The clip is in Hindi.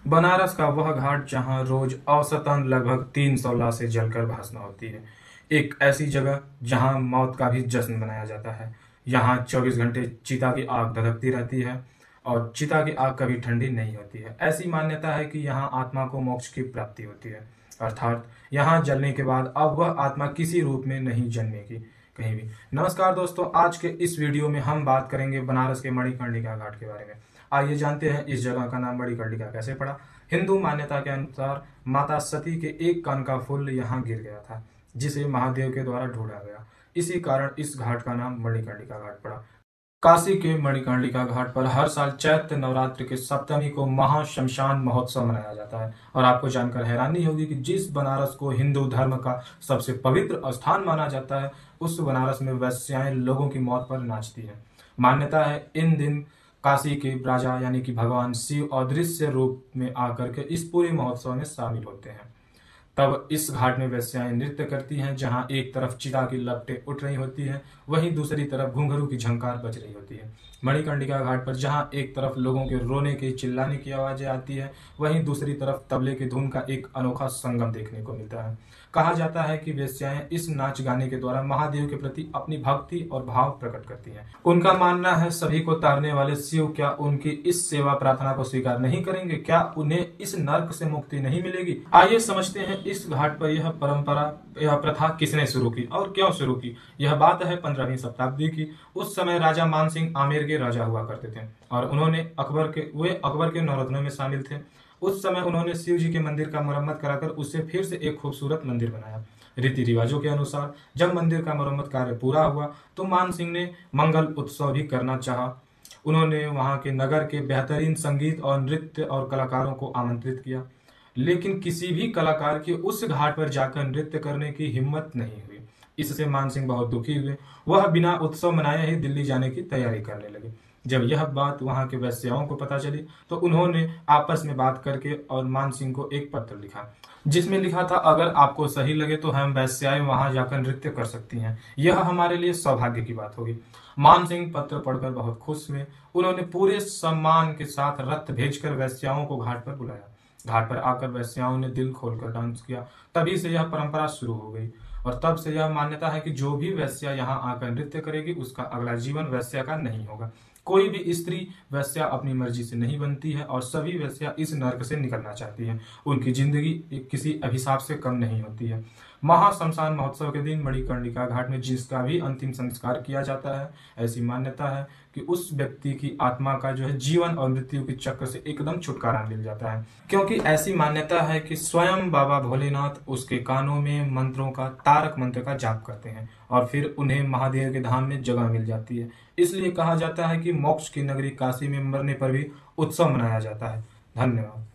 बनारस का वह घाट जहां रोज औसतन लगभग 300 लाशें जलकर भस्म होती है। एक ऐसी जगह जहां मौत का भी जश्न मनाया जाता है। यहाँ 24 घंटे चिता की आग धधकती रहती है और चिता की आग कभी ठंडी नहीं होती है। ऐसी मान्यता है कि यहाँ आत्मा को मोक्ष की प्राप्ति होती है, अर्थात यहाँ जलने के बाद अब वह आत्मा किसी रूप में नहीं जन्मेगी कहीं भी। नमस्कार दोस्तों, आज के इस वीडियो में हम बात करेंगे बनारस के मणिकर्णिका घाट के बारे में। आइए जानते हैं इस जगह का नाम मणिकर्णिका कैसे पड़ा। हिंदू मान्यता के अनुसार माता सती के एक कान का फूल यहाँ गिर गया था, जिसे महादेव के द्वारा ढूंढा गया। इसी कारण इस घाट का नाम मणिकर्णिका घाट पड़ा। काशी के मणिकर्णिका घाट पर हर साल चैत्र नवरात्र के सप्तमी को महाश्मशान महोत्सव मनाया जाता है। और आपको जानकर हैरानी होगी कि जिस बनारस को हिंदू धर्म का सबसे पवित्र स्थान माना जाता है, उस बनारस में वैश्याएं लोगों की मौत पर नाचती हैं। मान्यता है इन दिन काशी के राजा यानी कि भगवान शिव अदृश्य रूप में आकर के इस पूरे महोत्सव में शामिल होते हैं। तब इस घाट में वैश्याएं नृत्य करती हैं, जहां एक तरफ चिता की लपटें उठ रही होती हैं, वहीं दूसरी तरफ घुंघरू की झंकार बज रही होती है। मणिकर्णिका घाट पर जहां एक तरफ लोगों के रोने की चिल्लाने की आवाजें आती है, वहीं दूसरी तरफ तबले की धुन का एक अनोखा संगम देखने को मिलता है। कहा जाता है कि वैश्याएं इस नाच गाने के द्वारा महादेव के प्रति अपनी भक्ति और भाव प्रकट करती हैं। उनका मानना है सभी को तारने वाले शिव क्या उनकी इस सेवा प्रार्थना को स्वीकार नहीं करेंगे? क्या उन्हें इस नर्क से मुक्ति नहीं मिलेगी? आइए समझते हैं इस घाट पर यह परंपरा, यह प्रथा किसने शुरू की और क्यों शुरू की। यह बात है 15वीं शताब्दी की। उस समय राजा मानसिंह आमेर के राजा हुआ करते थे और उन्होंने अकबर के नवरत्नों में शामिल थे। उस समय उन्होंने शिव जी के मंदिर का मरम्मत कराकर उसे फिर से एक खूबसूरत मंदिर बनाया। रीति रिवाजों के अनुसार जब मंदिर का मरम्मत कार्य पूरा हुआ तो मान सिंह ने मंगल उत्सव भी करना चाहा। उन्होंने वहां के नगर के बेहतरीन संगीत और नृत्य और कलाकारों को आमंत्रित किया, लेकिन किसी भी कलाकार की उस घाट पर जाकर नृत्य करने की हिम्मत नहीं हुई। इससे मान सिंह बहुत दुखी हुए। वह बिना उत्सव मनाए ही दिल्ली जाने की तैयारी करने लगे। जब यह बात वहां के वैश्याओं को पता चली तो उन्होंने आपस में बात करके और मान सिंह को एक पत्र लिखा, जिसमें लिखा था, अगर आपको सही लगे तो हम वैश्याएं वहां जाकर नृत्य कर सकती हैं। यह हमारे लिए सौभाग्य की बात होगी। मान सिंह पत्र पढ़कर बहुत खुश हुए। उन्होंने पूरे सम्मान के साथ रथ भेजकर वैश्याओं को घाट पर बुलाया। घाट पर आकर वैश्याओं ने दिल खोलकर डांस किया। तभी से यह परंपरा शुरू हो गई और तब से यह मान्यता है कि जो भी वैश्या यहाँ आकर नृत्य करेगी उसका अगला जीवन वैश्या का नहीं होगा। कोई भी स्त्री वैश्या अपनी मर्जी से नहीं बनती है और सभी वैश्या इस नर्क से निकलना चाहती हैं। उनकी जिंदगी किसी अभिशाप से कम नहीं होती है। महाश्मशान महोत्सव के दिन मणिकर्णिका घाट में जिसका भी अंतिम संस्कार किया जाता है, ऐसी मान्यता है कि उस व्यक्ति की आत्मा का जो है जीवन और मृत्यु के चक्र से एकदम छुटकारा मिल जाता है। क्योंकि ऐसी मान्यता है कि स्वयं बाबा भोलेनाथ उसके कानों में मंत्रों का, तारक मंत्र का जाप करते हैं और फिर उन्हें महादेव के धाम में जगह मिल जाती है। इसलिए कहा जाता है कि मोक्ष की नगरी काशी में मरने पर भी उत्सव मनाया जाता है। धन्यवाद।